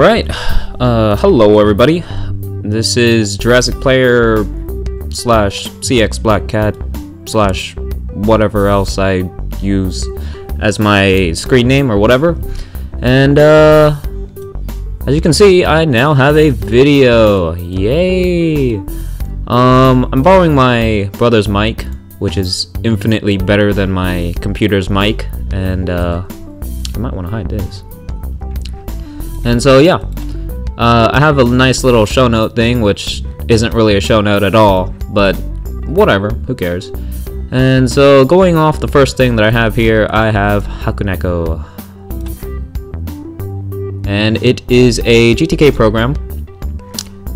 Alright, hello everybody. This is Jurassic Player slash CX Black Cat slash whatever else I use as my screen name or whatever. And as you can see, I now have a video. Yay! I'm borrowing my brother's mic, which is infinitely better than my computer's mic, and I might want to hide this. And so yeah, I have a nice little show note thing, which isn't really a show note at all, but whatever, who cares. And so going off the first thing that I have here, I have Hakuneko. And it is a GTK program,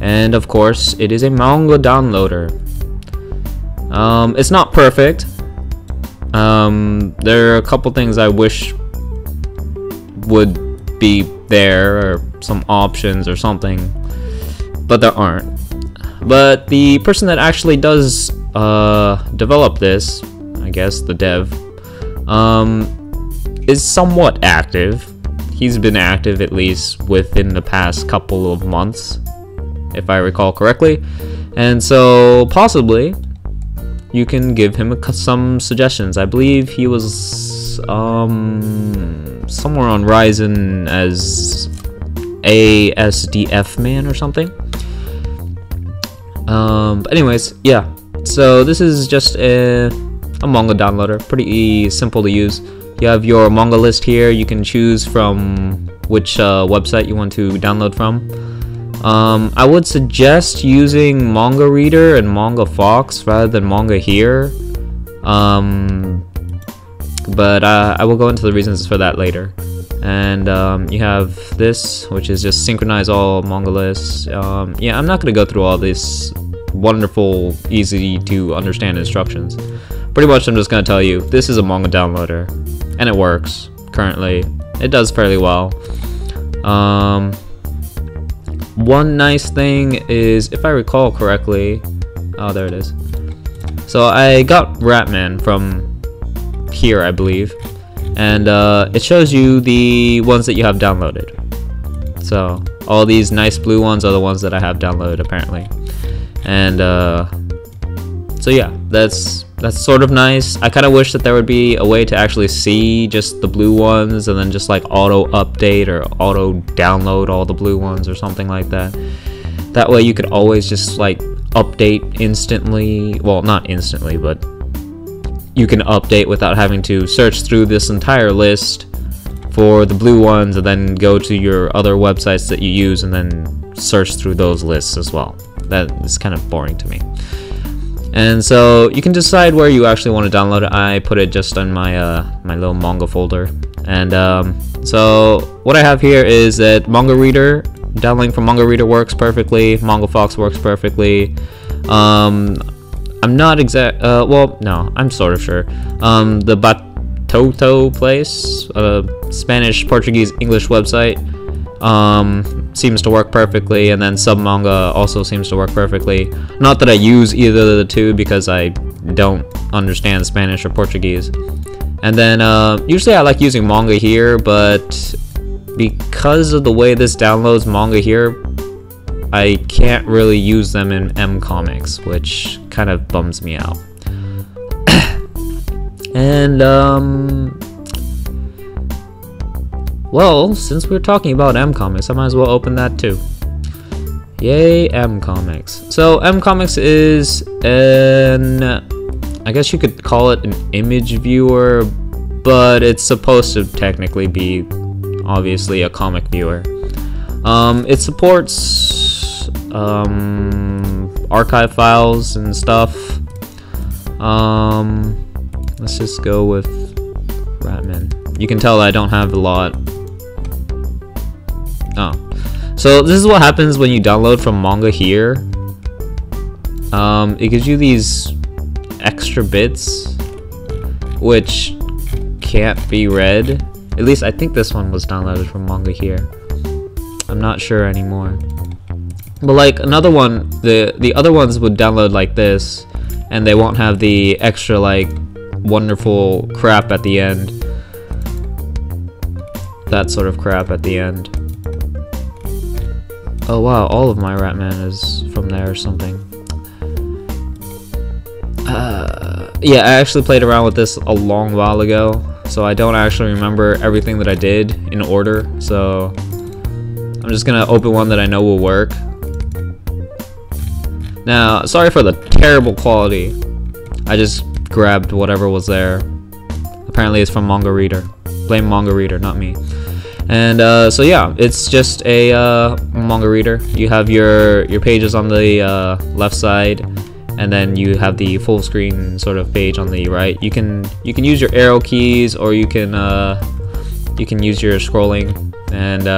and of course it is a manga downloader. It's not perfect. There are a couple things I wish would be there, or some options or something, but there aren't. But the person that actually does develop this, I guess the dev, is somewhat active. He's been active at least within the past couple of months, if I recall correctly, and so possibly you can give him some suggestions. I believe he was somewhere on Ryzen as ASDF man or something. But anyways, yeah. So this is just a manga downloader, pretty simple to use. You have your manga list here. You can choose from which website you want to download from. I would suggest using Manga Reader and Manga Fox rather than Manga Here. But I will go into the reasons for that later. And you have this, which is just synchronize all manga lists. Yeah, I'm not going to go through all these wonderful, easy to understand instructions. Pretty much I'm just going to tell you, this is a manga downloader, and it works currently. It does fairly well. One nice thing is, if I recall correctly, oh, there it is. So I got Ratman from here, I believe, and it shows you the ones that you have downloaded. So all these nice blue ones are the ones that I have downloaded apparently. And so yeah, that's sort of nice. I kind of wish that there would be a way to actually see just the blue ones and then just like auto update or auto download all the blue ones or something like that. That way you could always just like update instantly. Well, not instantly, but you can update without having to search through this entire list for the blue ones and then go to your other websites that you use and then search through those lists as well. That is kind of boring to me. And so you can decide where you actually want to download it. I put it just on my my little manga folder. And so what I have here is that Manga Reader, downloading from Manga Reader works perfectly. Manga Fox works perfectly. I'm not exact. Well, no, I'm sort of sure. The Batoto place, Spanish, Portuguese, English website, seems to work perfectly, and then Submanga also seems to work perfectly. Not that I use either of the two because I don't understand Spanish or Portuguese. And then usually I like using Manga Here, but because of the way this downloads Manga Here, I can't really use them in mComics, which kind of bums me out. And well, since we're talking about mComics, I might as well open that too. Yay, mComics. So mComics is an, I guess you could call it an image viewer, but it's supposed to technically be obviously a comic viewer. It supports archive files and stuff. Let's just go with Ratman. You can tell I don't have a lot. Oh, so this is what happens when you download from Manga Here. It gives you these extra bits which can't be read. At least I think this one was downloaded from Manga Here. I'm not sure anymore. But like another one, the other ones would download like this, and they won't have the extra like wonderful crap at the end. That sort of crap at the end. Oh wow, all of my Ratman is from there or something. Yeah, I actually played around with this a long while ago, so I don't actually remember everything that I did in order, so I'm just gonna open one that I know will work. Now, sorry for the terrible quality. I just grabbed whatever was there. Apparently it's from Manga Reader. Blame Manga Reader, not me. And so yeah, it's just a Manga Reader. You have your pages on the left side, and then you have the full screen sort of page on the right. You can use your arrow keys, or you can use your scrolling, and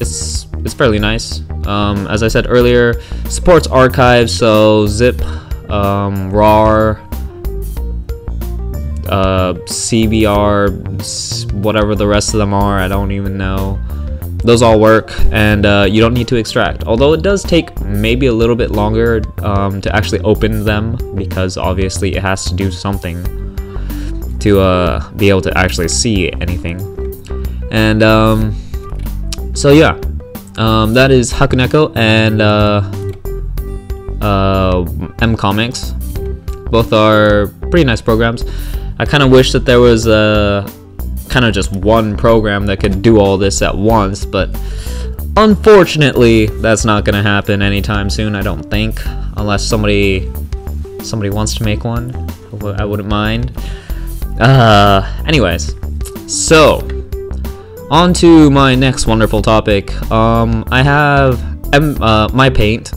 it's fairly nice. As I said earlier, supports archives, so zip, rar, CBR, whatever the rest of them are, I don't even know. Those all work, and you don't need to extract, although it does take maybe a little bit longer to actually open them, because obviously it has to do something to be able to actually see anything. And so yeah, that is Hakuneko and M Comics. Both are pretty nice programs. I kind of wish that there was kind of just one program that could do all this at once, but unfortunately that's not gonna happen anytime soon, I don't think, unless somebody wants to make one. I wouldn't mind. Anyways, so on to my next wonderful topic. I have My Paint,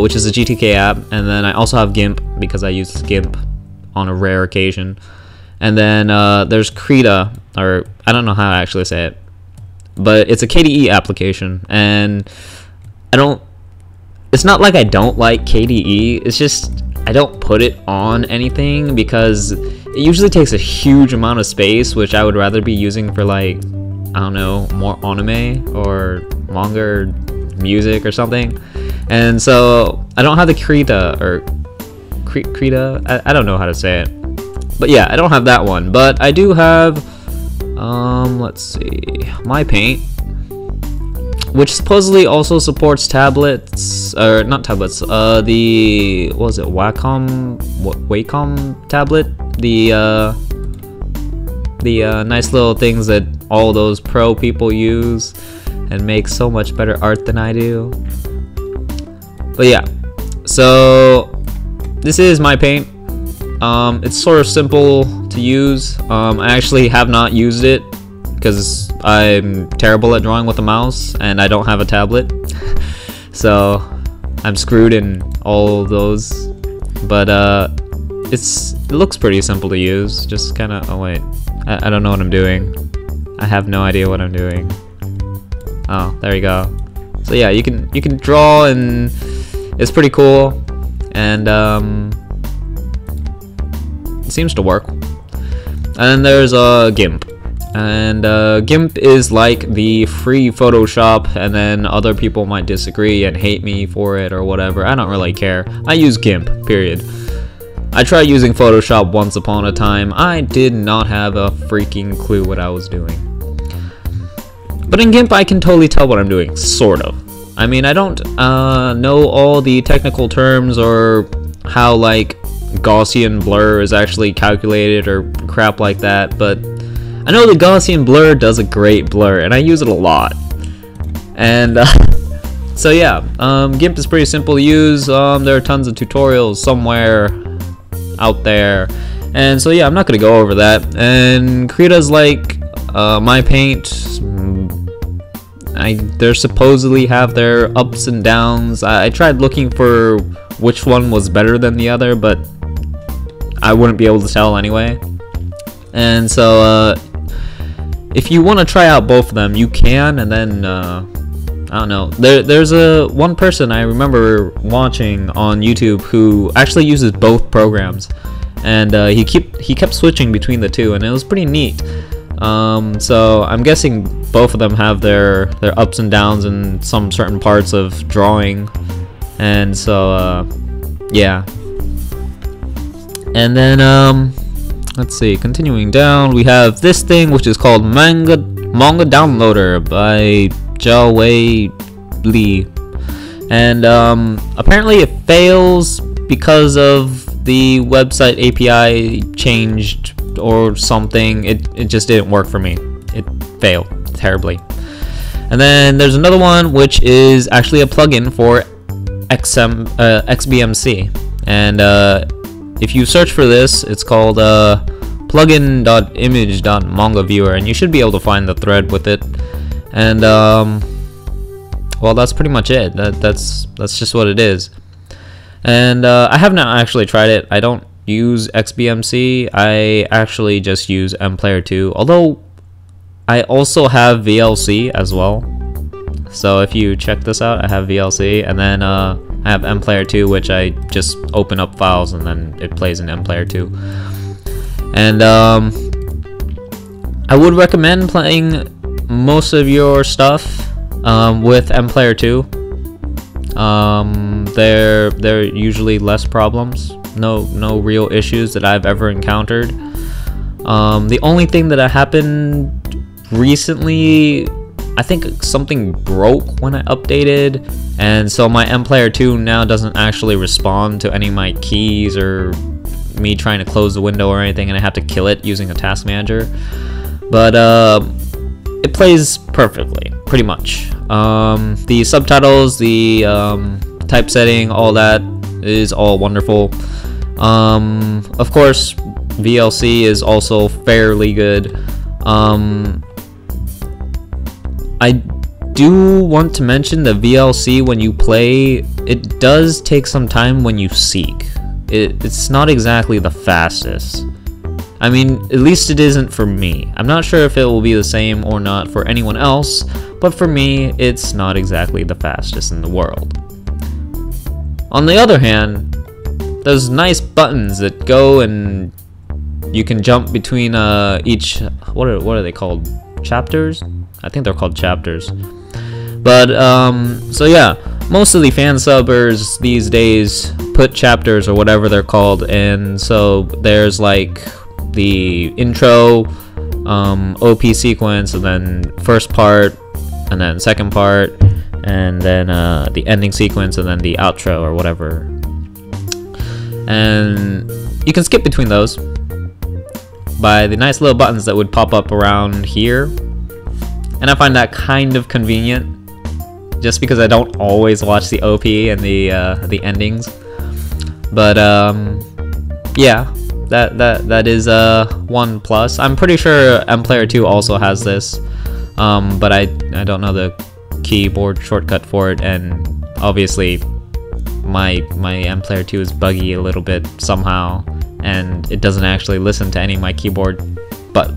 which is a GTK app, and then I also have GIMP because I use GIMP on a rare occasion. And then there's Krita, or I don't know how to actually say it, but it's a KDE application, and it's not like I don't like KDE, it's just I don't put it on anything because it usually takes a huge amount of space, which I would rather be using for, like, I don't know, more anime or manga or music or something. And so I don't have the Krita, or Krita, I don't know how to say it. But yeah, I don't have that one, but I do have, let's see, My Paint, which supposedly also supports tablets, or not tablets, what was it, Wacom tablet, the nice little things that all those pro people use and make so much better art than I do. But yeah, so this is My Paint. It's sort of simple to use. I actually have not used it because I'm terrible at drawing with a mouse and I don't have a tablet, so I'm screwed in all of those. But it looks pretty simple to use. Just kind of, oh wait, I don't know what I'm doing. I have no idea what I'm doing. Oh, there you go. So yeah, you can draw, and it's pretty cool, and it seems to work. And then there's GIMP, and GIMP is like the free Photoshop, and then other people might disagree and hate me for it or whatever. I don't really care. I use GIMP, period. I tried using Photoshop once upon a time. I did not have a freaking clue what I was doing. But in GIMP I can totally tell what I'm doing, sort of. I mean, I don't know all the technical terms or how, like, Gaussian blur is actually calculated or crap like that, but I know the Gaussian blur does a great blur, and I use it a lot. And so yeah, GIMP is pretty simple to use. There are tons of tutorials somewhere out there, and so yeah, I'm not gonna go over that. And Krita's like My Paint. They supposedly have their ups and downs. I tried looking for which one was better than the other, but I wouldn't be able to tell anyway. And so if you want to try out both of them, you can. And then I don't know, there's one person I remember watching on YouTube who actually uses both programs, and he kept switching between the two, and it was pretty neat. So I'm guessing both of them have their ups and downs in some certain parts of drawing, and so yeah. And then let's see, continuing down, we have this thing which is called Manga Downloader by Jiawei Lee. and apparently it fails because of the website API changed or something. It just didn't work for me. It failed terribly. And then there's another one which is actually a plugin for XBMC, and if you search for this, it's called plugin.image.mangaviewer, and you should be able to find the thread with it. And well, that's pretty much it. That's just what it is. And I have not actually tried it. I don't use XBMC. I actually just use MPlayer2, although I also have VLC as well. So if you check this out, I have VLC, and then I have MPlayer2, which I just open up files and then it plays in MPlayer2. And I would recommend playing most of your stuff with MPlayer2. They're usually less problems, no real issues that I've ever encountered. The only thing that happened recently, I think something broke when I updated, and so my MPlayer2 now doesn't actually respond to any of my keys or me trying to close the window or anything, and I have to kill it using a task manager. But it plays perfectly, pretty much. The subtitles, the typesetting, all that is all wonderful. Of course, VLC is also fairly good. I do want to mention that VLC, when you play, it does take some time when you seek. It's not exactly the fastest. I mean, at least it isn't for me. I'm not sure if it will be the same or not for anyone else, but for me, it's not exactly the fastest in the world. On the other hand, there's nice buttons that go and you can jump between each, what are they called? Chapters? I think they're called chapters. But so yeah, most of the fan subbers these days put chapters or whatever they're called, and so there's like the intro, OP sequence, and then first part, and then second part, and then the ending sequence, and then the outro or whatever. And you can skip between those by the nice little buttons that would pop up around here, and I find that kind of convenient, just because I don't always watch the OP and the endings. But yeah, that is one plus. I'm pretty sure MPlayer2 also has this, but I don't know the keyboard shortcut for it, and obviously my MPlayer2 is buggy a little bit somehow, and it doesn't actually listen to any of my keyboard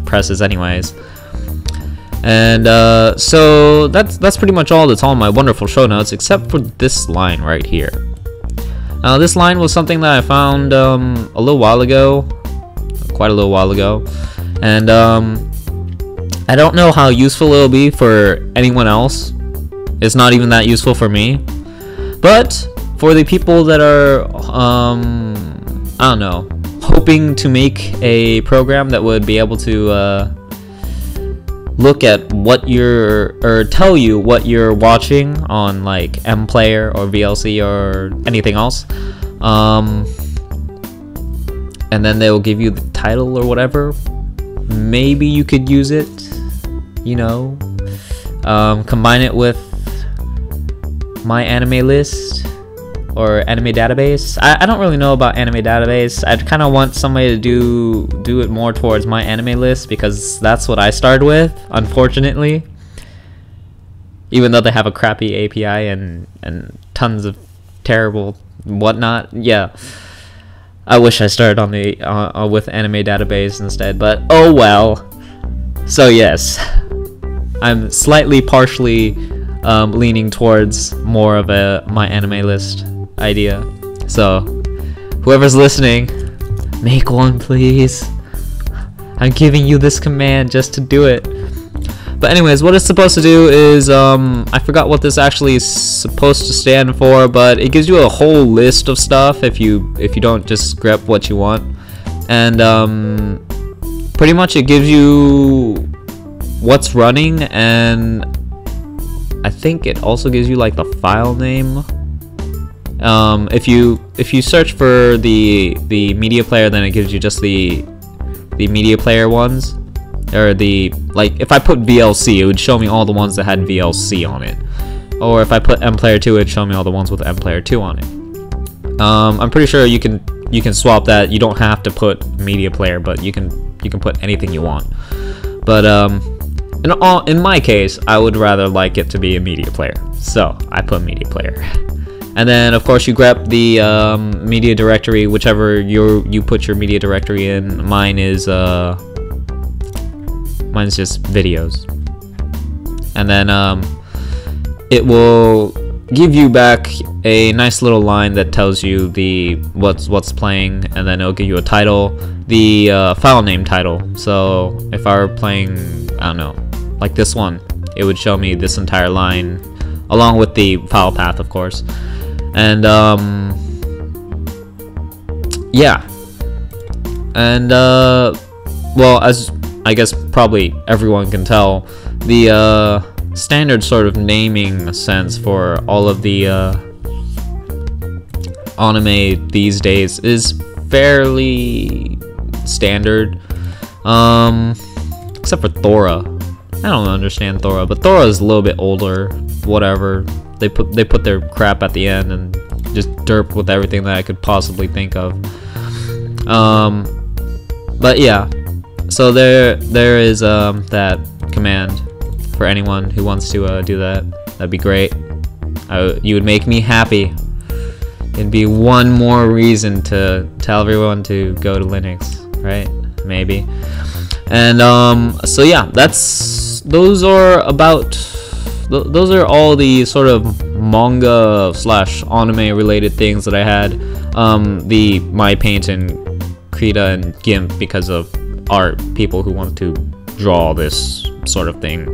presses anyways. And so that's pretty much all that's on my wonderful show notes, except for this line right here. Now, this line was something that I found a little while ago, quite a little while ago, and I don't know how useful it'll be for anyone else. It's not even that useful for me, but for the people that are I don't know, hoping to make a program that would be able to look at what or tell you what you're watching on like MPlayer or VLC or anything else, and then they will give you the title or whatever. Maybe you could use it, you know, combine it with My Anime List or Anime Database. I don't really know about Anime Database. I'd kind of want somebody to do it more towards My Anime List, because that's what I started with, unfortunately. Even though they have a crappy API and tons of terrible whatnot. Yeah, I wish I started on the with Anime Database instead, but oh well. So yes, I'm slightly partially leaning towards more of a My Anime List idea. So whoever's listening, make one please. I'm giving you this command just to do it. But anyways, what it's supposed to do is I forgot what this actually is supposed to stand for, but it gives you a whole list of stuff if you don't just grep what you want. And pretty much it gives you what's running, and I think it also gives you like the file name If you search for the media player, then it gives you just the media player ones, or the, like, if I put VLC, it would show me all the ones that had VLC on it, or if I put MPlayer 2, it'd show me all the ones with MPlayer 2 on it. I'm pretty sure you can swap that. You don't have to put media player, but you can put anything you want. But in my case, I would rather like it to be a media player, so I put media player. And then of course you grab the media directory, whichever you put your media directory in. Mine's just videos, and then it will give you back a nice little line that tells you what's playing, and then it'll give you a title, the file name title. So if I were playing, I don't know, like this one, it would show me this entire line along with the file path, of course. And yeah, and well, as I guess probably everyone can tell, the standard sort of naming sense for all of the anime these days is fairly standard, except for Thora. I don't understand Thora, but Thora is a little bit older. Whatever, they put their crap at the end and just derp with everything that I could possibly think of. But yeah, so there is that command for anyone who wants to do that. That'd be great. You would make me happy. It'd be one more reason to tell everyone to go to Linux, right? Maybe. And so yeah, those are all the sort of manga / anime related things that I had. My paint and Krita and GIMP because of art, people who want to draw this sort of thing.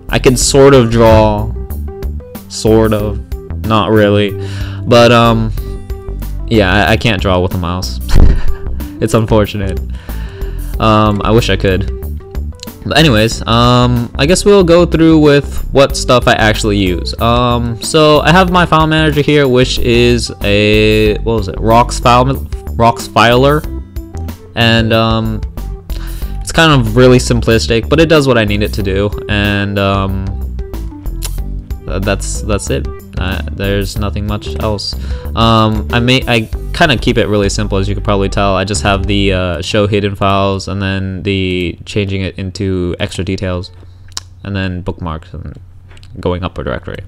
I can sort of draw, sort of, not really, but yeah, I can't draw with a mouse. It's unfortunate. I wish I could. But anyways, I guess we'll go through with what stuff I actually use. So I have my file manager here, which is a, what was it, Roxfiler, and it's kind of really simplistic, but it does what I need it to do, and that's it. There's nothing much else. I kind of keep it really simple, as you could probably tell. I just have the show hidden files, and then the changing it into extra details, and then bookmarks and going up a directory.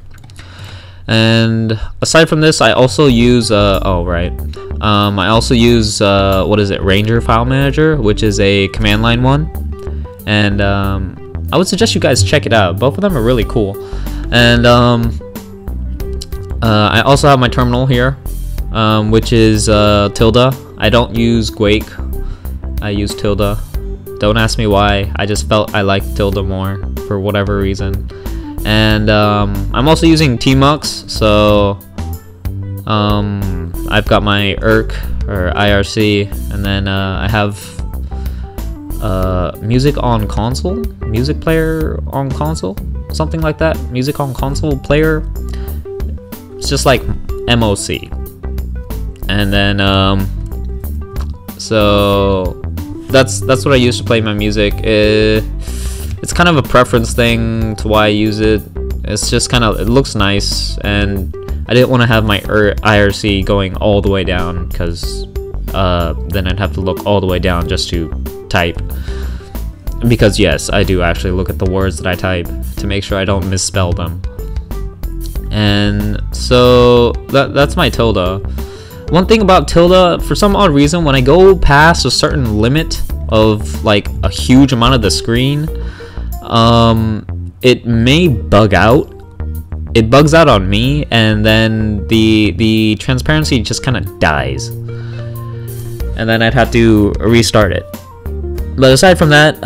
And aside from this, I also use I also use what is it, Ranger File Manager, which is a command line one, and I would suggest you guys check it out. Both of them are really cool. And I also have my terminal here, which is Tilde. I don't use Quake, I use Tilde. Don't ask me why, I just felt I liked Tilde more for whatever reason. And I'm also using Tmux, so I've got my IRC or IRC, and then I have music on console, music player on console, something like that. Music on console player. It's just like MOC. And then so that's what I use to play my music. It's kind of a preference thing to why I use it. It's just kind of, it looks nice, and I didn't want to have my IRC going all the way down, because then I'd have to look all the way down just to type. Because yes, I do actually look at the words that I type to make sure I don't misspell them. And so that's my Tilde. One thing about Tilde, for some odd reason, when I go past a certain limit of like a huge amount of the screen, it may bug out. It bugs out on me, and then the transparency just kind of dies, and then I'd have to restart it. But aside from that,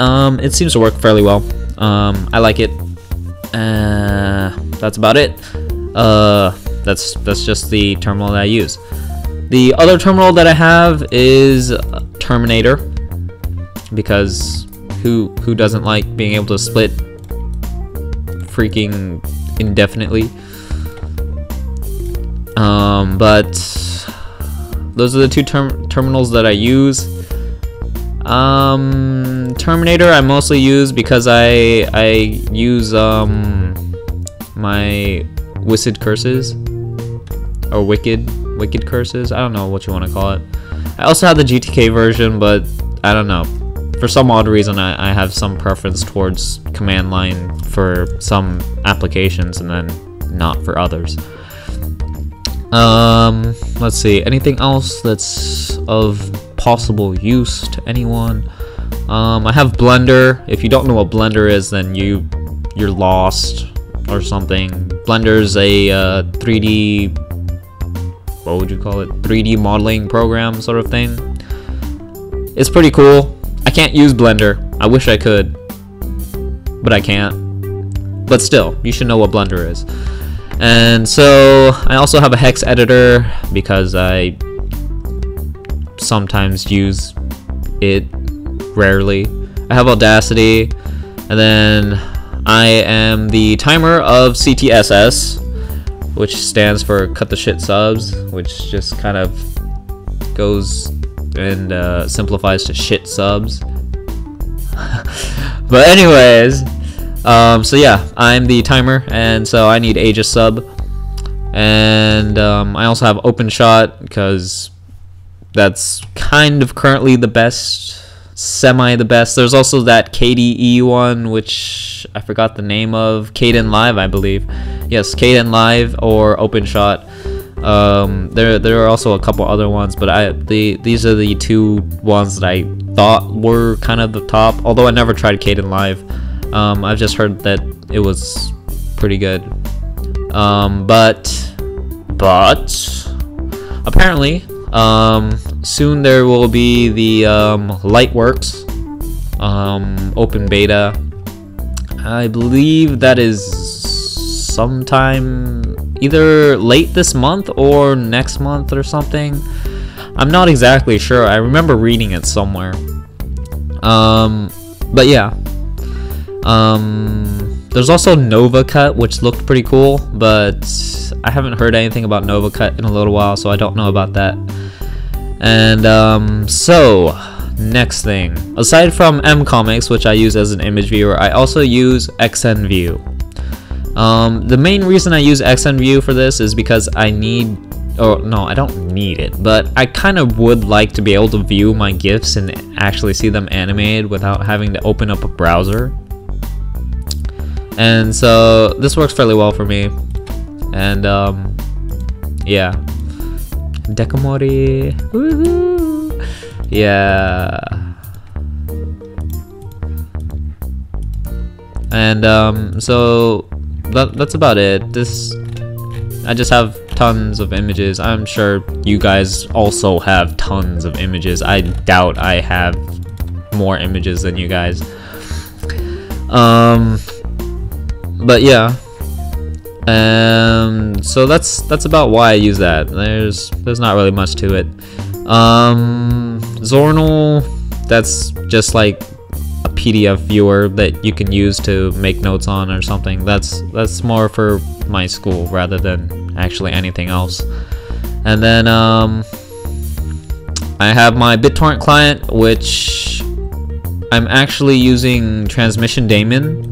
it seems to work fairly well. I like it. That's about it. That's just the terminal that I use. The other terminal that I have is Terminator, because who doesn't like being able to split freaking indefinitely? But those are the two terminals that I use. Terminator I mostly use because I use my Wicked Curses, or Wicked Curses. I don't know what you want to call it. I also have the GTK version, but I don't know. For some odd reason, I have some preference towards command line for some applications and then not for others. Let's see. Anything else that's of possible use to anyone? I have Blender. If you don't know what Blender is, then you're lost or something. Blender's a 3D, what would you call it? 3D modeling program sort of thing. It's pretty cool. I can't use Blender. I wish I could, but I can't. But still, you should know what Blender is. And so I also have a hex editor because I sometimes use it, rarely. I have Audacity, and then I am the timer of CTSS, which stands for Cut the Shit Subs, which just kind of goes and simplifies to shit subs. But anyways, so yeah, I'm the timer, and so I need Aegis sub, and I also have OpenShot because that's kind of currently the best, semi the best. There's also that KDE one, which I forgot the name of. Kdenlive, I believe. Yes, Kdenlive or OpenShot. There are also a couple other ones, but these are the two ones that I thought were kind of the top. Although I never tried Kdenlive. I've just heard that it was pretty good. But apparently, soon there will be the Lightworks open beta. I believe that is sometime either late this month or next month or something. I'm not exactly sure. I remember reading it somewhere. But yeah. There's also NovaCut, which looked pretty cool, but I haven't heard anything about NovaCut in a little while, so I don't know about that. And so next thing, aside from MComics, which I use as an image viewer, I also use XNView. The main reason I use XNView for this is because I need, or no, I don't need it, but I kind of would like to be able to view my GIFs and actually see them animated without having to open up a browser. And so this works fairly well for me. And yeah, Dekomori, woohoo! Yeah. And so that's about it. I just have tons of images. I'm sure you guys also have tons of images. I doubt I have more images than you guys. But yeah, so that's about why I use that. There's not really much to it. Zornal, that's just like a PDF viewer that you can use to make notes on or something. That's more for my school rather than actually anything else. And then I have my BitTorrent client, which I'm actually using Transmission Daemon.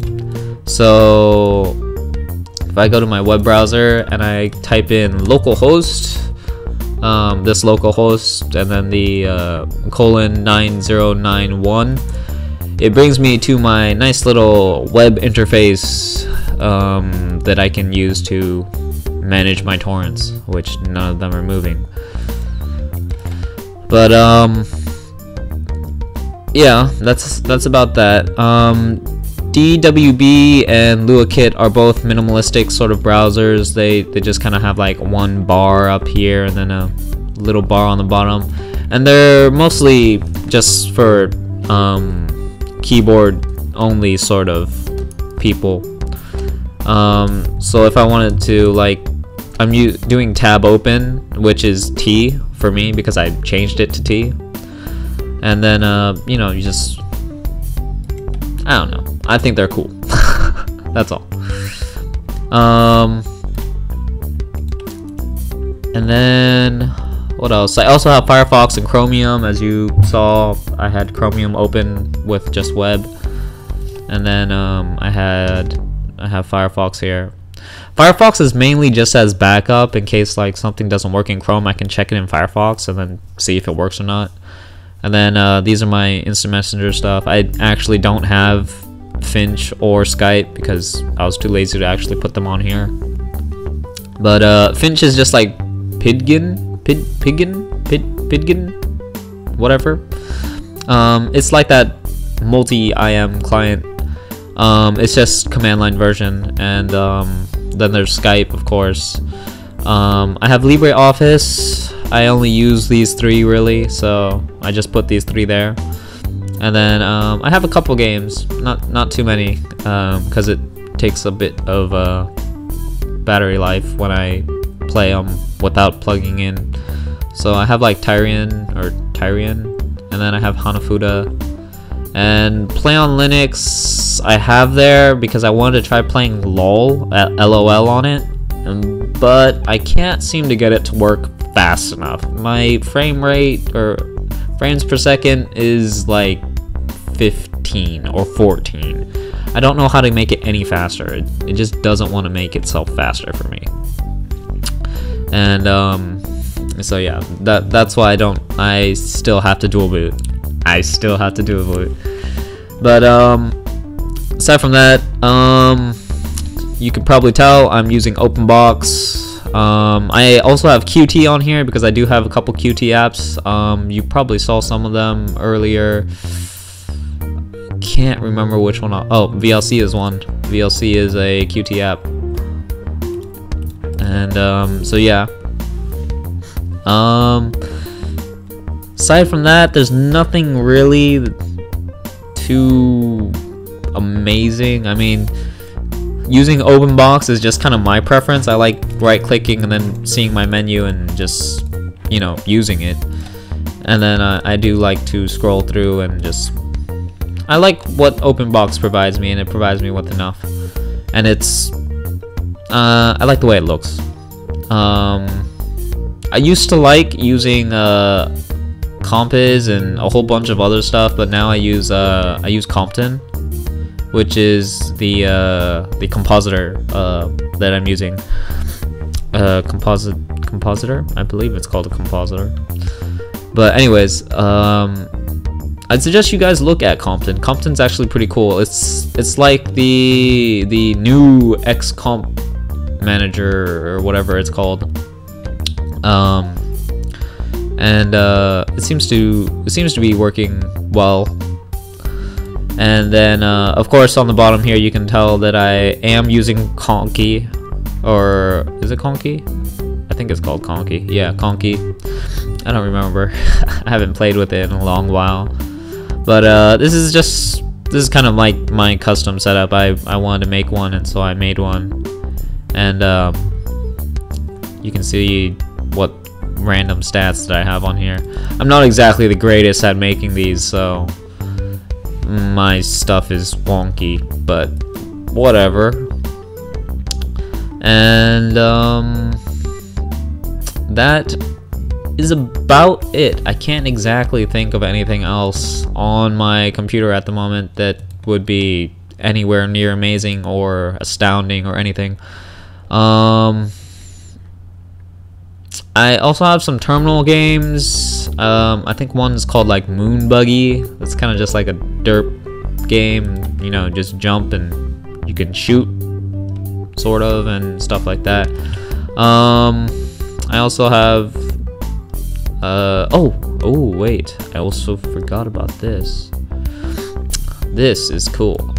So if I go to my web browser and I type in localhost, this localhost, and then the :9091, it brings me to my nice little web interface that I can use to manage my torrents, which none of them are moving. But yeah, that's about that. DWB and LuaKit are both minimalistic sort of browsers. They just kind of have like one bar up here and then a little bar on the bottom, and they're mostly just for keyboard only sort of people. So if I wanted to, like, I'm doing tab open, which is T for me because I changed it to T, and then you know, you just, I don't know, I think they're cool. That's all. And then what else? I also have Firefox and Chromium. As you saw, I had Chromium open with just web, and then I have Firefox here. Firefox is mainly just as backup in case like something doesn't work in Chrome. I can check it in Firefox and then see if it works or not. And then these are my instant messenger stuff. I actually don't have Finch or Skype because I was too lazy to actually put them on here. But Finch is just like Pidgin, whatever. It's like that multi-IM client. It's just command line version, and then there's Skype, of course. I have LibreOffice. I only use these 3 really, so I just put these 3 there. And then I have a couple games, not too many, because it takes a bit of battery life when I play them without plugging in. So I have like Tyrian, and then I have Hanafuda. And Play on Linux I have there because I wanted to try playing LOL on it, but I can't seem to get it to work fast enough. My frame rate or frames per second is like 15 or 14. I don't know how to make it any faster. It just doesn't want to make itself faster for me. And so yeah, that's why I still have to dual boot. But aside from that, you could probably tell I'm using OpenBox. I also have Qt on here because I do have a couple Qt apps. You probably saw some of them earlier. Can't remember which one. Oh, VLC is one. VLC is a Qt app. And so yeah. Aside from that, there's nothing really too amazing. I mean, using OpenBox is just kind of my preference. I like right-clicking and then seeing my menu and just, you know, using it. And then I do like to scroll through and just... I like what OpenBox provides me, and it provides me with enough. And it's... I like the way it looks. I used to like using Compiz and a whole bunch of other stuff, but now I use Compton, which is the compositor that I'm using. Compositor, I believe it's called a compositor. But anyways, I'd suggest you guys look at Compton. Compton's actually pretty cool. It's like the new XComp manager or whatever it's called. And it seems to be working well. And then of course on the bottom here you can tell that I am using Conky, or is it Conky? I think it's called Conky. Yeah, Conky. I don't remember. I haven't played with it in a long while. But this is kind of like my custom setup. I wanted to make one, and so I made one. And you can see what random stats that I have on here. I'm not exactly the greatest at making these, so my stuff is wonky, but whatever. And that is about it. I can't exactly think of anything else on my computer at the moment that would be anywhere near amazing or astounding or anything. I also have some terminal games. I think one's called like Moon Buggy. It's kind of just like a derp game, you know, just jump and you can shoot, sort of, and stuff like that. I also have oh wait, I also forgot about this. This is cool.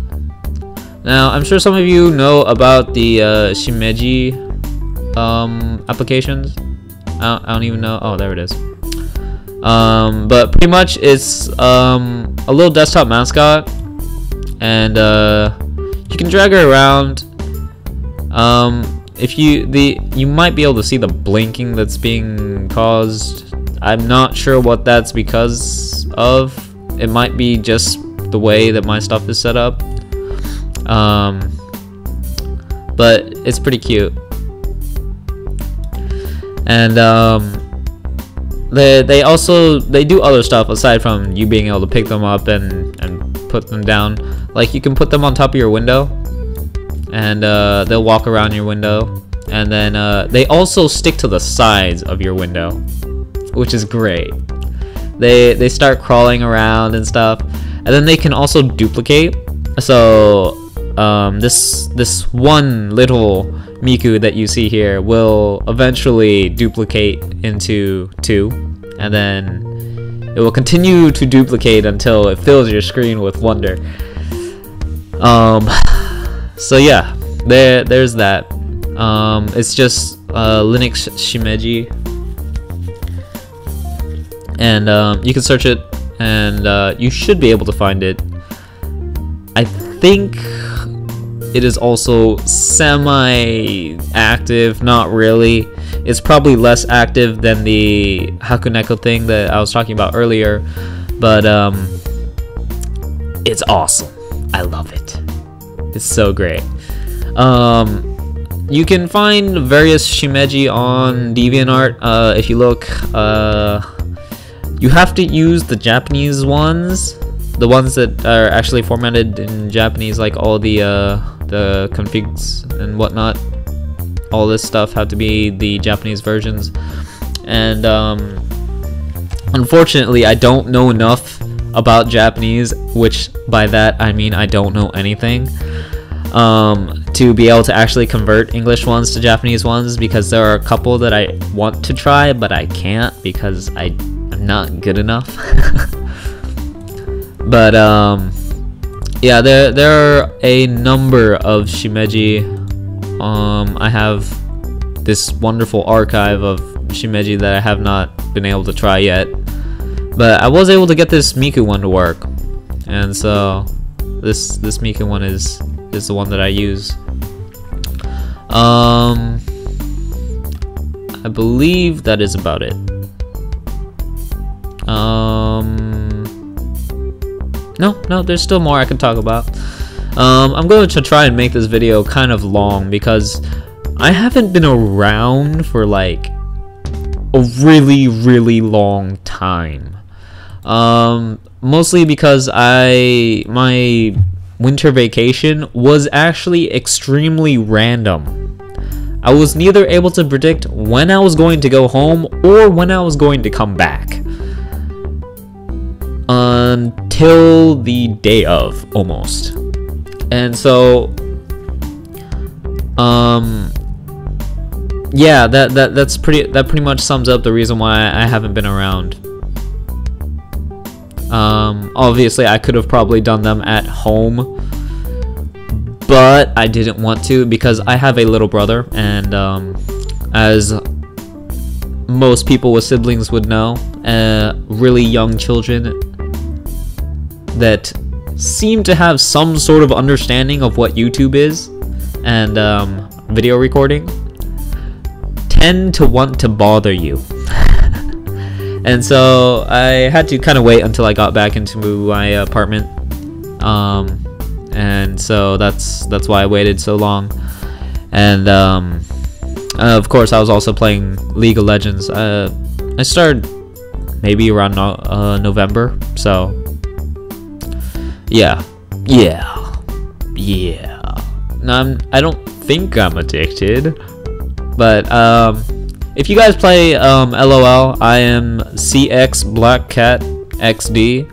Now, I'm sure some of you know about the Shimeji applications. I don't even know. Oh, there it is. But pretty much it's a little desktop mascot, and you can drag her around. If you might be able to see the blinking that's being caused. I'm not sure what that's because of. It might be just the way that my stuff is set up. But it's pretty cute. And they do other stuff aside from you being able to pick them up and put them down. Like you can put them on top of your window, and they'll walk around your window. And then they also stick to the sides of your window, which is great. They start crawling around and stuff, and then they can also duplicate. So this one little Miku that you see here will eventually duplicate into 2, and then it will continue to duplicate until it fills your screen with wonder. So yeah, there's that. It's just Linux Shimeji, and you can search it, and you should be able to find it. I think it is also semi-active, not really. It's probably less active than the Hakuneko thing that I was talking about earlier, but it's awesome. I love it. It's so great. You can find various Shimeji on DeviantArt. If you look, you have to use the Japanese ones, the ones that are actually formatted in Japanese, like all the configs and whatnot. All this stuff have to be the Japanese versions, and unfortunately I don't know enough about Japanese, which by that I mean I don't know anything, to be able to actually convert English ones to Japanese ones, because there are a couple that I want to try but I can't because I'm not good enough. But yeah, there are a number of Shimeji. I have this wonderful archive of Shimeji that I have not been able to try yet, but I was able to get this Miku one to work, and so this Miku one is the one that I use. I believe that is about it. No, there's still more I can talk about. I'm going to try and make this video kind of long because I haven't been around for like a really long time. Mostly because my winter vacation was actually extremely random. I was neither able to predict when I was going to go home or when I was going to come back. Until the day of, almost. And so yeah, that pretty much sums up the reason why I haven't been around. Obviously I could have probably done them at home, but I didn't want to because I have a little brother, and as most people with siblings would know, really young children that seem to have some sort of understanding of what YouTube is and video recording tend to want to bother you. And so I had to kind of wait until I got back into my apartment, and so that's why I waited so long. And of course I was also playing League of Legends. I started maybe around November, so yeah. Now I don't think I'm addicted, but if you guys play LOL, I am CX Black Cat XD.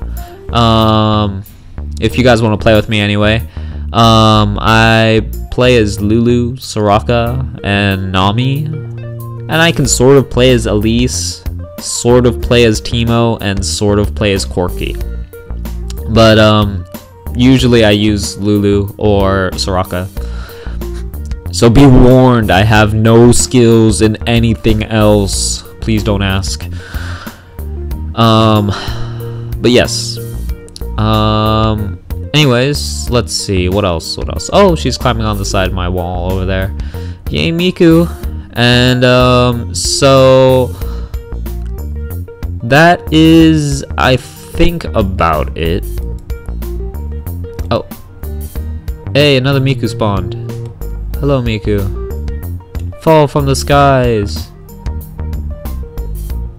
If you guys want to play with me anyway, I play as Lulu, Soraka, and Nami, and I can sort of play as Elise, sort of play as Teemo, and sort of play as Corki. But usually I use Lulu or Soraka. So be warned, I have no skills in anything else. Please don't ask. But yes. Anyways, let's see, what else? Oh, she's climbing on the side of my wall over there. Yay, Miku. And so that is, I think, about it. Oh. Hey, another Miku spawned. Hello, Miku. Fall from the skies.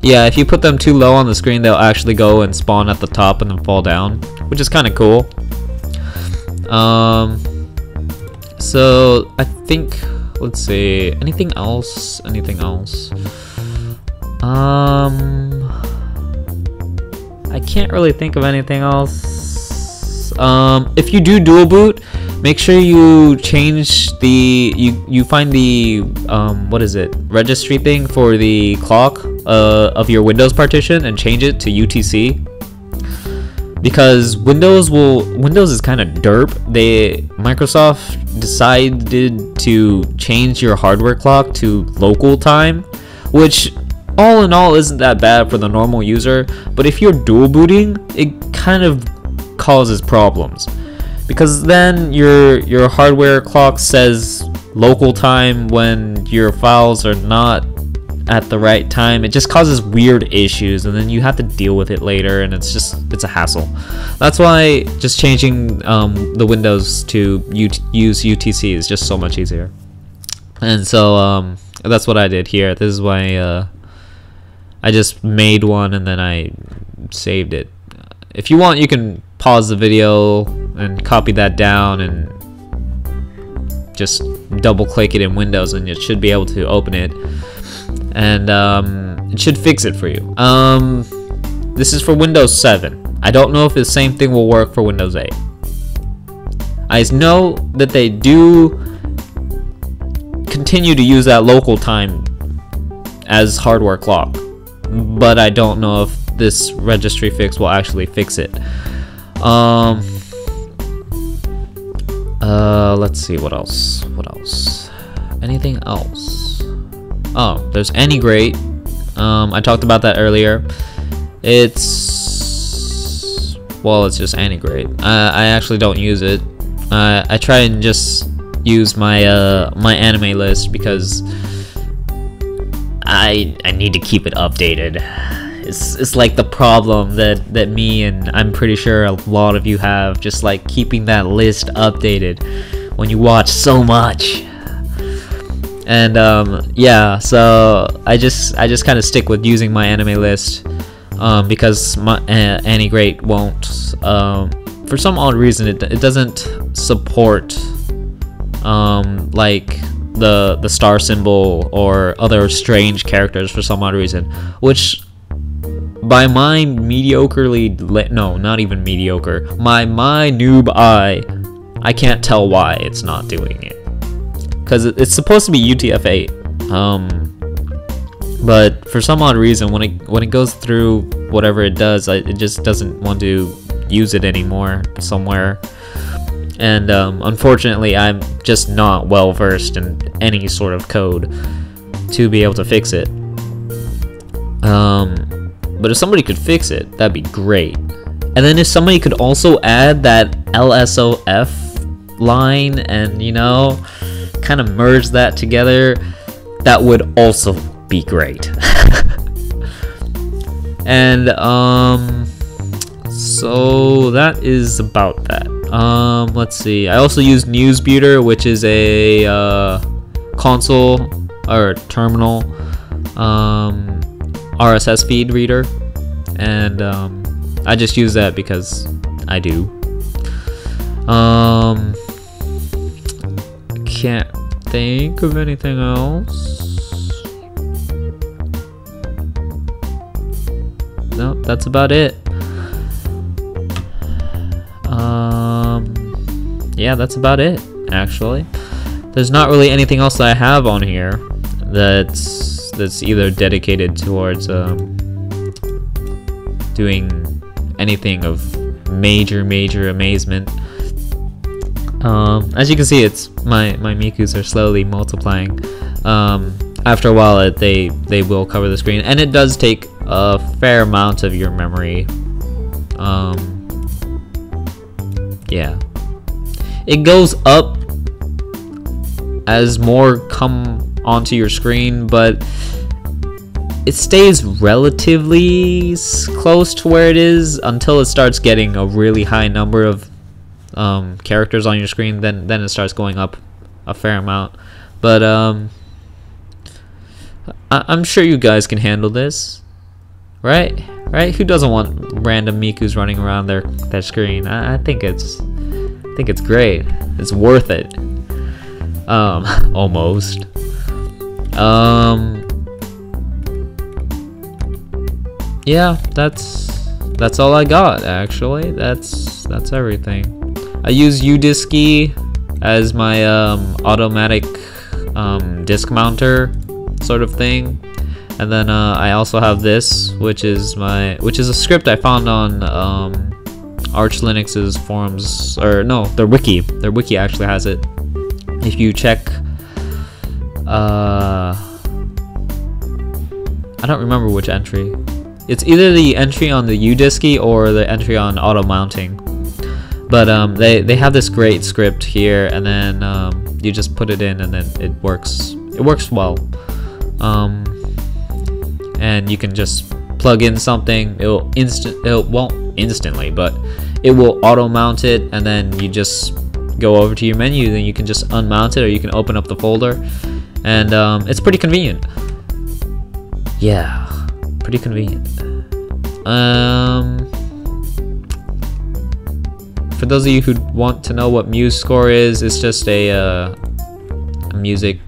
Yeah, if you put them too low on the screen, they'll actually go and spawn at the top and then fall down, which is kind of cool. So I think, let's see, anything else? I can't really think of anything else. If you do dual boot, make sure you change the you find the what is it, registry thing for the clock of your Windows partition and change it to UTC, because Windows is kind of derp. Microsoft decided to change your hardware clock to local time, which all in all isn't that bad for the normal user, but if you're dual booting, it kind of causes problems, because then your hardware clock says local time when your files are not at the right time. It just causes weird issues, and then you have to deal with it later, and it's a hassle. That's why just changing the Windows to use UTC is just so much easier. And so that's what I did here. This is why I just made one and then I saved it. If you want, you can pause the video and copy that down and just double click it in Windows, and it should be able to open it, and it should fix it for you. This is for Windows 7. I don't know if the same thing will work for Windows 8. I know that they do continue to use that local time as hardware clock, but I don't know if this registry fix will actually fix it. Let's see, what else? Anything else? Oh, there's AnyGreat. I talked about that earlier. It's just AnyGreat. I actually don't use it. I try and just use my my anime list, because I need to keep it updated. It's like the problem that me and I'm pretty sure a lot of you have, just like keeping that list updated when you watch so much. And yeah, so I just kind of stick with using my anime list, because my AnyGreat won't, for some odd reason, it doesn't support like the star symbol or other strange characters for some odd reason, which by my mediocrely, no, not even mediocre, my noob eye, I can't tell why it's not doing it, because it's supposed to be UTF-8, but for some odd reason, when it goes through whatever it does, it just doesn't want to use it anymore somewhere. And unfortunately, I'm just not well versed in any sort of code to be able to fix it. But if somebody could fix it, that'd be great. And then if somebody could also add that LSOF line and, you know, kind of merge that together, that would also be great. And so that is about that. Let's see, I also use Newsbeater, which is a console or terminal RSS feed reader, and I just use that because I do. Can't think of anything else. No, that's about it. Yeah, that's about it, actually. There's not really anything else that I have on here that's either dedicated towards doing anything of major amazement. As you can see, it's my Mikus are slowly multiplying. After a while, they will cover the screen, and it does take a fair amount of your memory. Yeah, it goes up as more come onto your screen, but it stays relatively close to where it is until it starts getting a really high number of characters on your screen. Then it starts going up a fair amount. But I'm sure you guys can handle this. right? Right? Who doesn't want random Mikus running around their screen? I think it's great. It's worth it. Almost. Yeah, that's all I got actually. That's everything. I use UDisky as my automatic disc mounter sort of thing. And then I also have this, which is a script I found on Arch Linux's forums, or no, their wiki. Their wiki actually has it. If you check, I don't remember which entry. It's either the entry on the UDisky or the entry on auto mounting. But they have this great script here, and then you just put it in, and then it works. It works well. And you can just plug in something. It won't instantly, but it will auto mount it, and then you just go over to your menu. Then you can just unmount it, or you can open up the folder, and it's pretty convenient. Yeah, pretty convenient. For those of you who want to know what MuseScore is, it's just a music,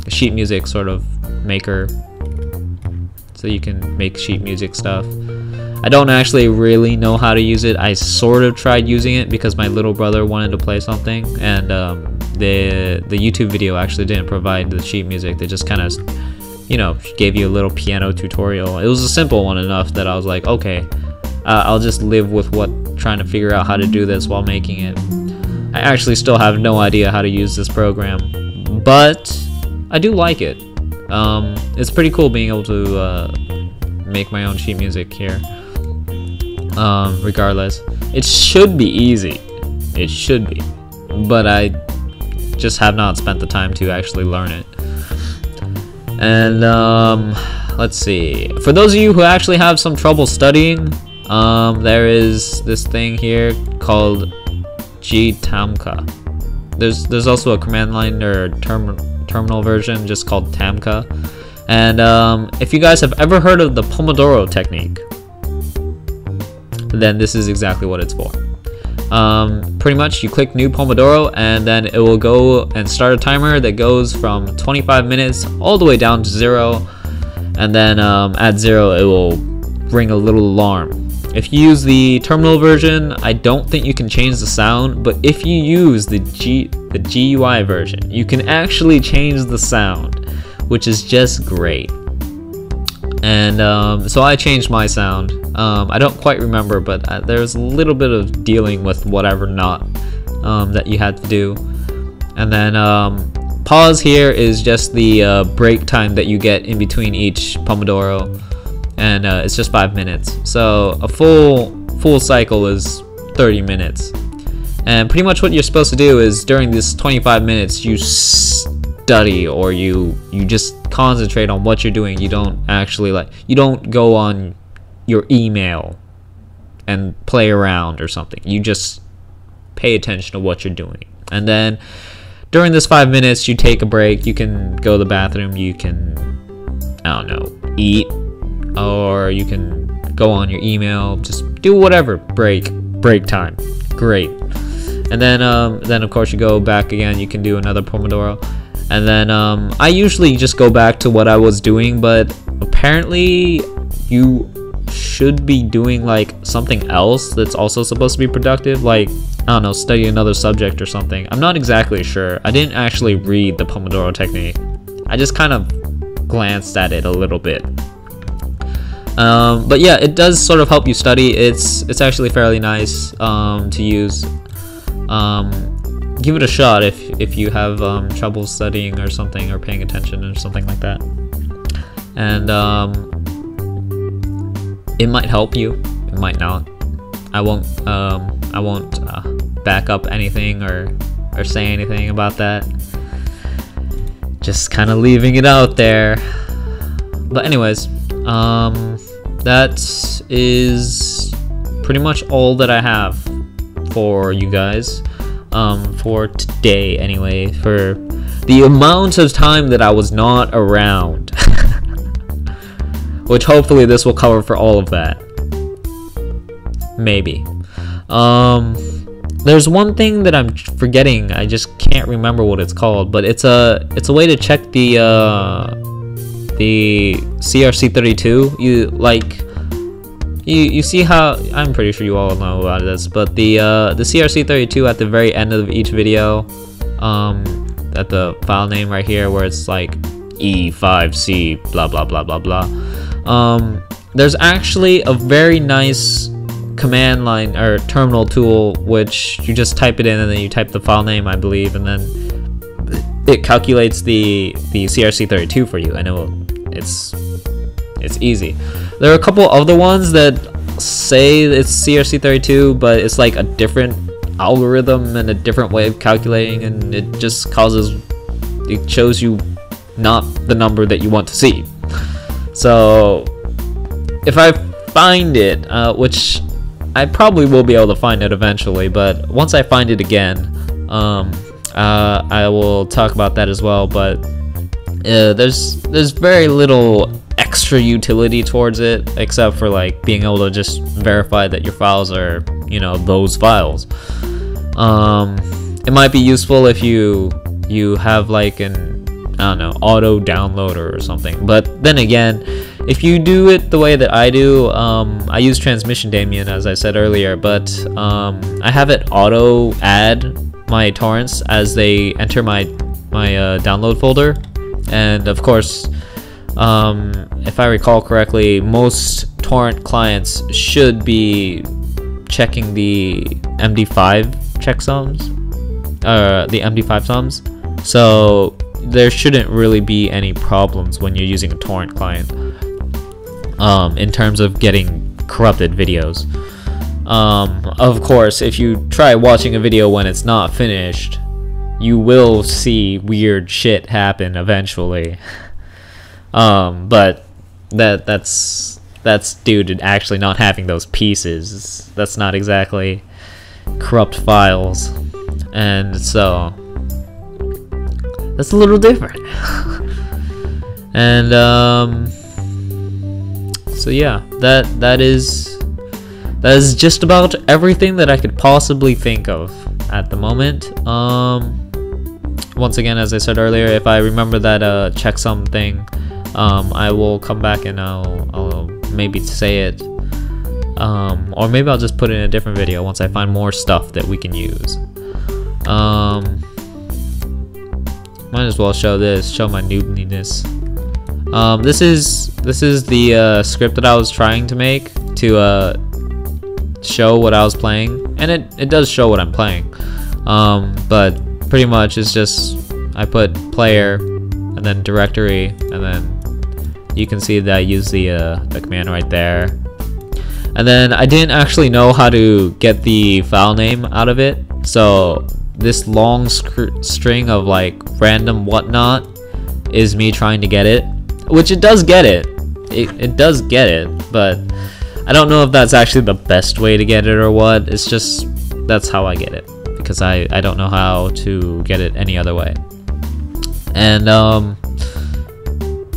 sheet music sort of maker, so you can make sheet music stuff. I don't actually really know how to use it. I sort of tried using it because my little brother wanted to play something, and the YouTube video actually didn't provide the sheet music. They just kind of, you know, gave you a little piano tutorial. It was a simple one enough that I was like, okay, I'll just live with trying to figure out how to do this while making it. I actually still have no idea how to use this program, but I do like it. It's pretty cool being able to make my own sheet music here. Regardless, it should be easy. It should be, but I just have not spent the time to actually learn it. And let's see. For those of you who actually have some trouble studying, there is this thing here called gTamka. There's also a command line or terminal version just called Tamka. And if you guys have ever heard of the Pomodoro technique, then this is exactly what it's for. Pretty much you click new Pomodoro, and then it will go and start a timer that goes from 25 minutes all the way down to 0, and then at 0 it will ring a little alarm. If you use the terminal version, I don't think you can change the sound, but if you use the GUI version, you can actually change the sound, which is just great. And so I changed my sound. I don't quite remember, but there's a little bit of dealing with whatever not that you had to do. And then pause here is just the break time that you get in between each Pomodoro, and it's just 5 minutes. So a full cycle is 30 minutes. And pretty much what you're supposed to do is during this 25 minutes you study, or you just concentrate on what you're doing. You don't actually you don't go on your email and play around or something. You just pay attention to what you're doing. And then during this 5 minutes you take a break. You can go to the bathroom, you can, I don't know, eat, or you can go on your email, just do whatever. Break time. Great. And then of course you go back again. You can do another Pomodoro. And then I usually just go back to what I was doing, but apparently you should be doing like something else that's also supposed to be productive, like, I don't know, study another subject or something. I'm not exactly sure. I didn't actually read the Pomodoro technique. I just kind of glanced at it a little bit. But yeah, it does sort of help you study. It's actually fairly nice to use. Give it a shot if you have trouble studying or something, or paying attention or something like that. And it might help you, it might not. I won't back up anything or say anything about that. Just kind of leaving it out there. But anyways, that is pretty much all that I have for you guys. For today anyway, for the amount of time that I was not around. which hopefully this will cover for all of that. Maybe. There's one thing that I'm forgetting. I just can't remember what it's called, but it's a way to check the CRC32. You see how, I'm pretty sure you all know about this, but the CRC32 at the very end of each video, at the file name right here where it's like E5C blah blah blah blah blah, there's actually a very nice command line or terminal tool which you just type it in and then you type the file name, I believe, and then it calculates the CRC32 for you. I know it's easy. There are a couple other ones that say it's CRC32, but it's like a different algorithm and a different way of calculating, and it just it shows you not the number that you want to see. So if I find it, which I probably will be able to find it eventually, but once I find it again, I will talk about that as well. But there's very little extra utility towards it, except for like being able to just verify that your files are, you know, those files. It might be useful if you have like an, I don't know, auto downloader or something. But then again, if you do it the way that I do, I use Transmission Damien as I said earlier, but I have it auto add my torrents as they enter my download folder. And of course, if I recall correctly, most torrent clients should be checking the MD5 checksums, the MD5 sums. So there shouldn't really be any problems when you're using a torrent client, in terms of getting corrupted videos. Of course, if you try watching a video when it's not finished, you will see weird shit happen eventually. But that's due to actually not having those pieces. That's not exactly corrupt files, and so that's a little different. And so yeah, that is just about everything that I could possibly think of at the moment. Once again, as I said earlier, if I remember that checksum thing, I will come back and I'll maybe say it, or maybe I'll just put it in a different video once I find more stuff that we can use. Might as well show my noobiness. This is the script that I was trying to make to show what I was playing, and it does show what I'm playing. But pretty much it's just I put player and then directory, and then you can see that I use the command right there. And then I didn't actually know how to get the file name out of it, so this long string of like random whatnot is me trying to get it, which it does get it. It does get it, but I don't know if that's actually the best way to get it or what. It's just that's how I get it, because I don't know how to get it any other way. And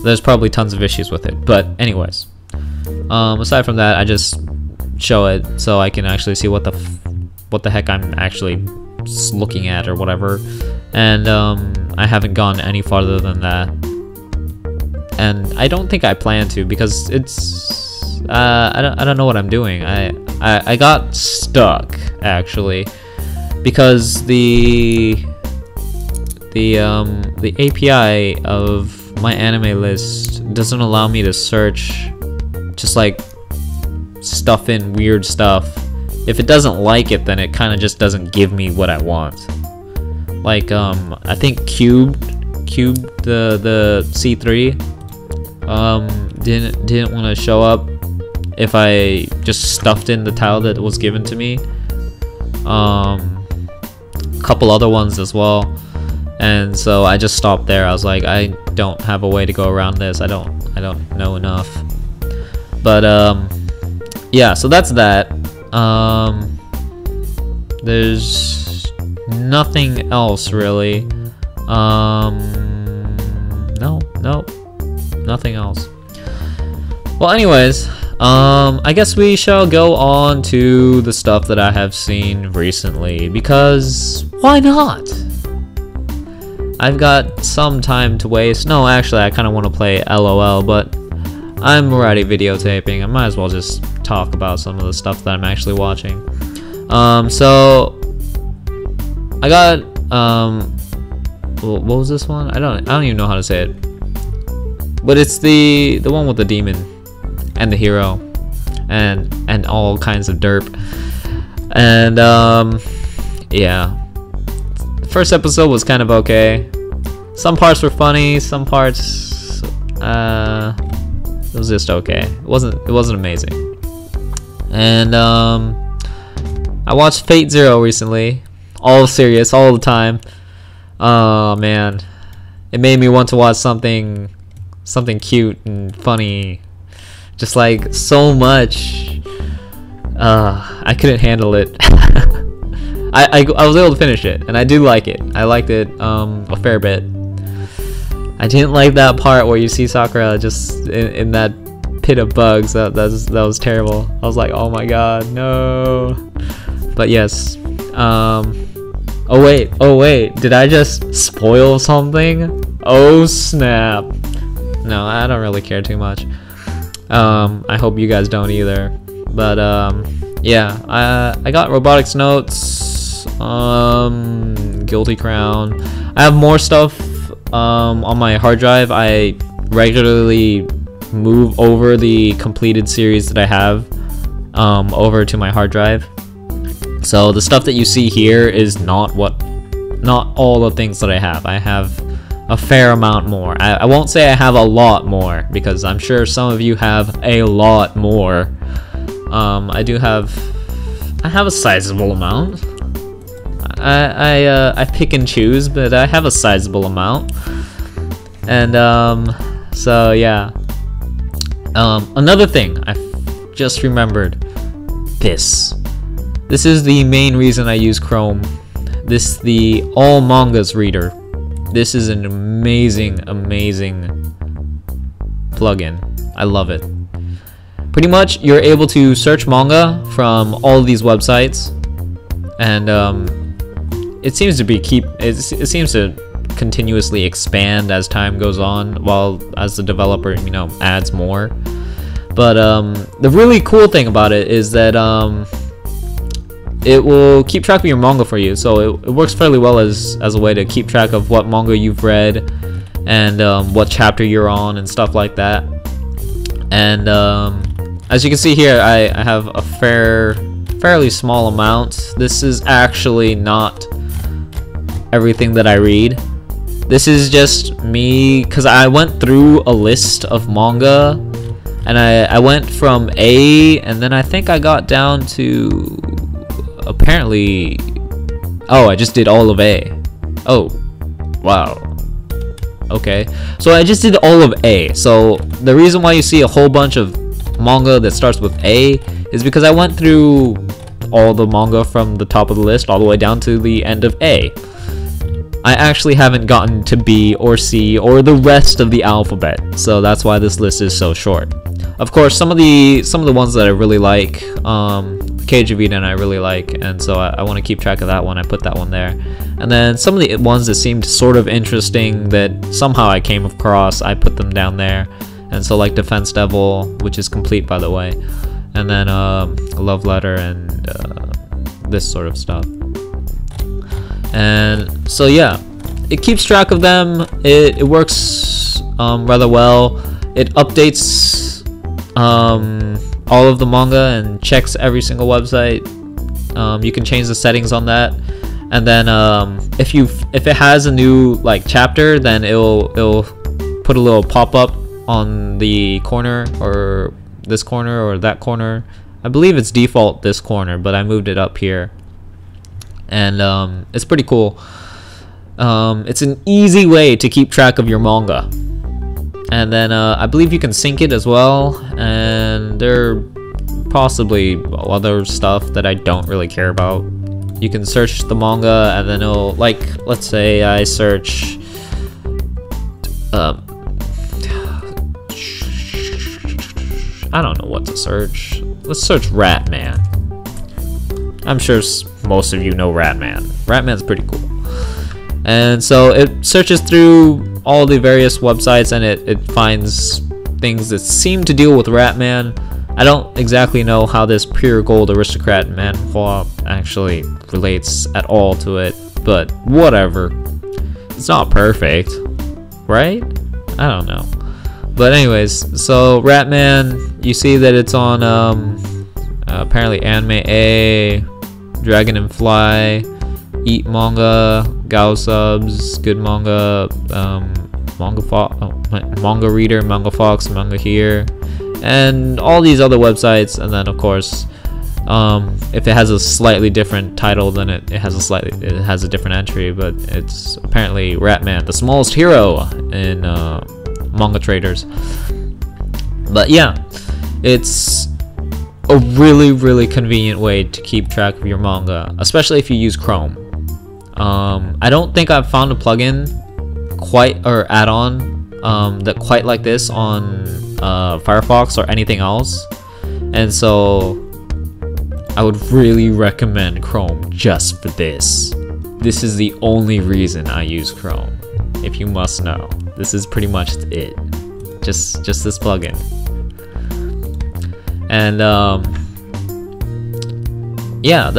there's probably tons of issues with it, but anyways, aside from that, I just show it so I can actually see what the heck I'm actually looking at or whatever. And I haven't gone any farther than that, and I don't think I plan to, because it's I don't know what I'm doing. I got stuck actually, because the API of my anime list doesn't allow me to search, just like stuff in weird stuff. If it doesn't like it, then it kind of just doesn't give me what I want. Like I think cubed the C3 didn't want to show up if I just stuffed in the tile that was given to me. A couple other ones as well, and so I just stopped there. I was like, I don't have a way to go around this. I don't know enough. But yeah, so that's that. There's nothing else really. No, nothing else. Well, anyways, I guess we shall go on to the stuff that I have seen recently, because why not? I've got some time to waste. No, actually, I kind of want to play LOL, but I'm already videotaping. I might as well just talk about some of the stuff that I'm actually watching. So I got what was this one? I don't even know how to say it. But it's the one with the demon and the hero and all kinds of derp. And yeah. The first episode was kind of okay. Some parts were funny, some parts it was just okay. It wasn't amazing. And I watched Fate Zero recently. All serious, all the time. Oh man. It made me want to watch something cute and funny. Just like so much. I couldn't handle it. I was able to finish it, and I do like it. I liked it a fair bit. I didn't like that part where you see Sakura just in that pit of bugs. That was terrible. I was like, oh my god, no. But yes. Oh wait, did I just spoil something? Oh snap. No, I don't really care too much. I hope you guys don't either. But yeah, I got Robotics Notes, Guilty Crown. I have more stuff on my hard drive. I regularly move over the completed series that I have over to my hard drive. So the stuff that you see here is not all the things that I have. I have a fair amount more. I won't say I have a lot more, because I'm sure some of you have a lot more. I have a sizable amount. I pick and choose, but I have a sizable amount. And so yeah. Another thing I just remembered. This is the main reason I use Chrome. The all mangas reader. This is an amazing plugin. I love it. Pretty much, you're able to search manga from all of these websites, and it seems to continuously expand as time goes on, while as the developer, adds more. But the really cool thing about it is that it will keep track of your manga for you, so it works fairly well as a way to keep track of what manga you've read and what chapter you're on and stuff like that. And as you can see here, I have a fairly small amount. This is actually not everything that I read. This is just me, because I went through a list of manga, and I went from A, and then I think I got down to apparently, oh, I just did all of A. Oh, wow. Okay, so I just did all of A. So the reason why you see a whole bunch of manga that starts with A is because I went through all the manga from the top of the list all the way down to the end of A. I actually haven't gotten to B or C or the rest of the alphabet, so that's why this list is so short. Of course, some of the ones that I really like, Cage of Eden I really like, and so I want to keep track of that one. I put that one there. And then some of the ones that seemed sort of interesting that somehow I came across, I put them down there. And so like Defense Devil, which is complete by the way, and then Love Letter and this sort of stuff. And so yeah, it keeps track of them. It works rather well. It updates all of the manga and checks every single website. You can change the settings on that, and then if it has a new like chapter, then it'll put a little pop-up on the corner, or this corner or that corner. I believe it's default this corner, but I moved it up here, and it's pretty cool. It's an easy way to keep track of your manga. And then I believe you can sync it as well, and there are possibly other stuff that I don't really care about. You can search the manga, and then it'll, like, let's say I search I don't know what to search. Let's search Ratman. I'm sure most of you know Ratman. Ratman's pretty cool. And so it searches through all the various websites and it finds things that seem to deal with Ratman. I don't exactly know how this Pure Gold Aristocrat manhwa actually relates at all to it, but whatever. It's not perfect, right? I don't know. But anyways, so Ratman, you see that it's on apparently Anime A, Dragon and Fly, Eat Manga, Gao Subs, Good Manga, Manga Reader, Manga Fox, Manga Here, and all these other websites. And then of course, if it has a slightly different title, then it has a different entry. But it's apparently Ratman, the smallest hero in Manga Traders. But yeah, it's a really convenient way to keep track of your manga, especially if you use Chrome. I don't think I've found a plugin or add-on that quite like this on Firefox or anything else, and so I would really recommend Chrome just for this. This is the only reason I use Chrome, if you must know. This is pretty much it. Just this plugin. And yeah,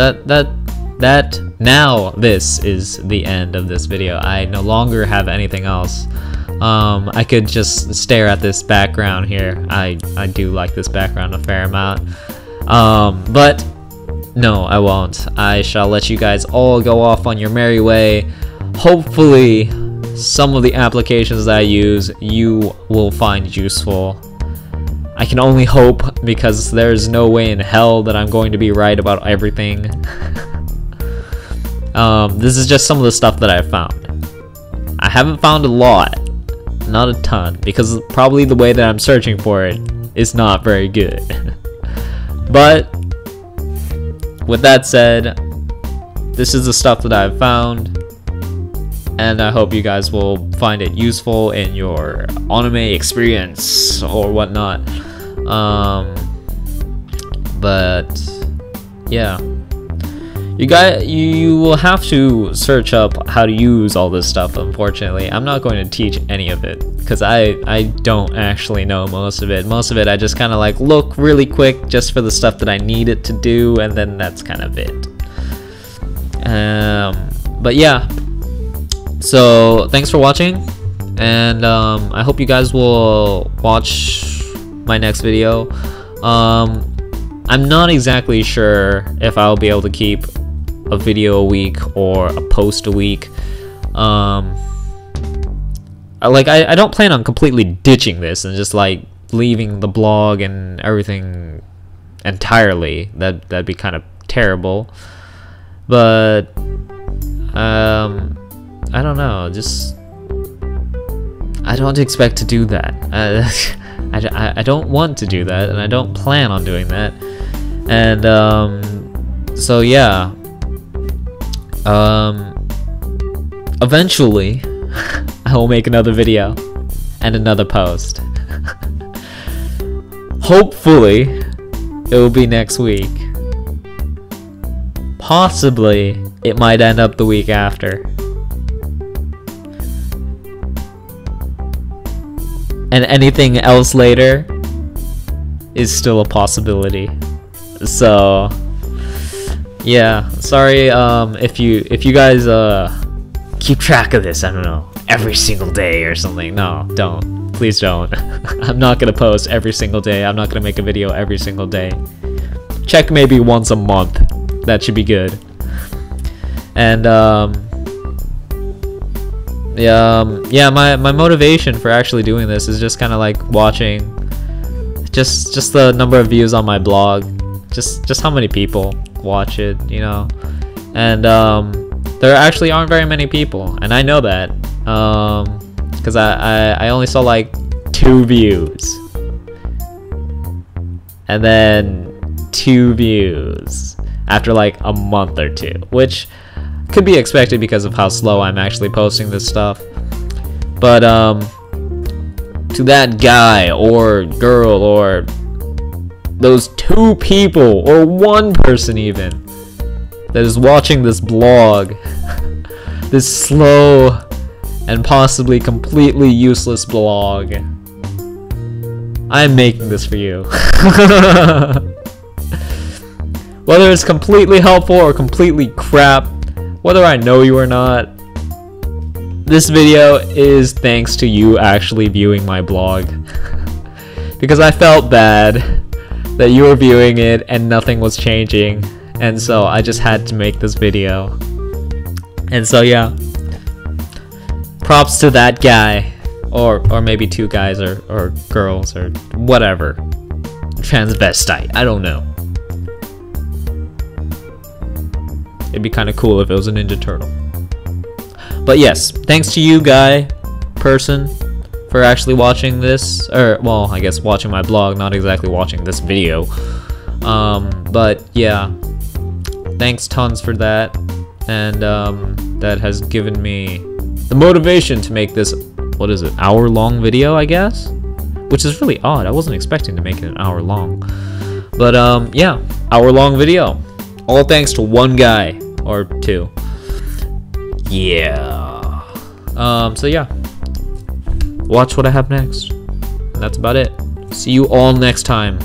now this is the end of this video. I no longer have anything else. I could just stare at this background here. I do like this background a fair amount. But no, I won't. I shall let you guys all go off on your merry way. Hopefully, some of the applications that I use you will find useful. I can only hope, because there's no way in hell that I'm going to be right about everything. This is just some of the stuff that I've found. I haven't found a lot, not a ton, because probably the way that I'm searching for it is not very good. But with that said, this is the stuff that I've found, and I hope you guys will find it useful in your anime experience or whatnot. But yeah, you will have to search up how to use all this stuff. Unfortunately, I'm not going to teach any of it because I don't actually know most of it. Most of it I just kind of like look really quick just for the stuff that I need it to do, and then that's kind of it. But yeah, so thanks for watching, and I hope you guys will watch my next video. I'm not exactly sure if I'll be able to keep a video a week or a post a week. I don't plan on completely ditching this and just like leaving the blog and everything entirely. That'd be kind of terrible. But I don't know, just I don't expect to do that. I don't want to do that, and I don't plan on doing that. And so yeah, eventually I will make another video and another post. Hopefully it will be next week. Possibly it might end up the week after. And anything else later is still a possibility. So yeah, sorry if you guys keep track of this, I don't know, every single day or something. No, don't. Please don't. I'm not gonna post every single day. I'm not gonna make a video every single day. Check maybe once a month. That should be good. And yeah, my motivation for actually doing this is just kind of like watching just the number of views on my blog, just how many people watch it, you know. And there actually aren't very many people, and I know that because I only saw like 2 views, and then 2 viees after like a month or 2, which could be expected because of how slow I'm actually posting this stuff. But to that guy or girl or those 2 people, or 1 person even, that is watching this blog, this slow and possibly completely useless blog. I'm making this for you. Whether it's completely helpful or completely crap, whether I know you or not, this video is thanks to you actually viewing my blog. Because I felt bad that you were viewing it and nothing was changing, and so I just had to make this video. And so yeah, props to that guy, or maybe 2 guys or girls or whatever, transvestite, I don't know. It'd be kind of cool if it was a Ninja Turtle. But yes, thanks to you person, for actually watching this, or well, I guess watching my blog, not exactly watching this video. But yeah, thanks tons for that, and that has given me the motivation to make this, what is it, hour-long video, I guess? Which is really odd. I wasn't expecting to make it an hour long. But yeah, hour-long video. All thanks to 1 guy, or 2. Yeah. So yeah. Watch what I have next. And that's about it. See you all next time.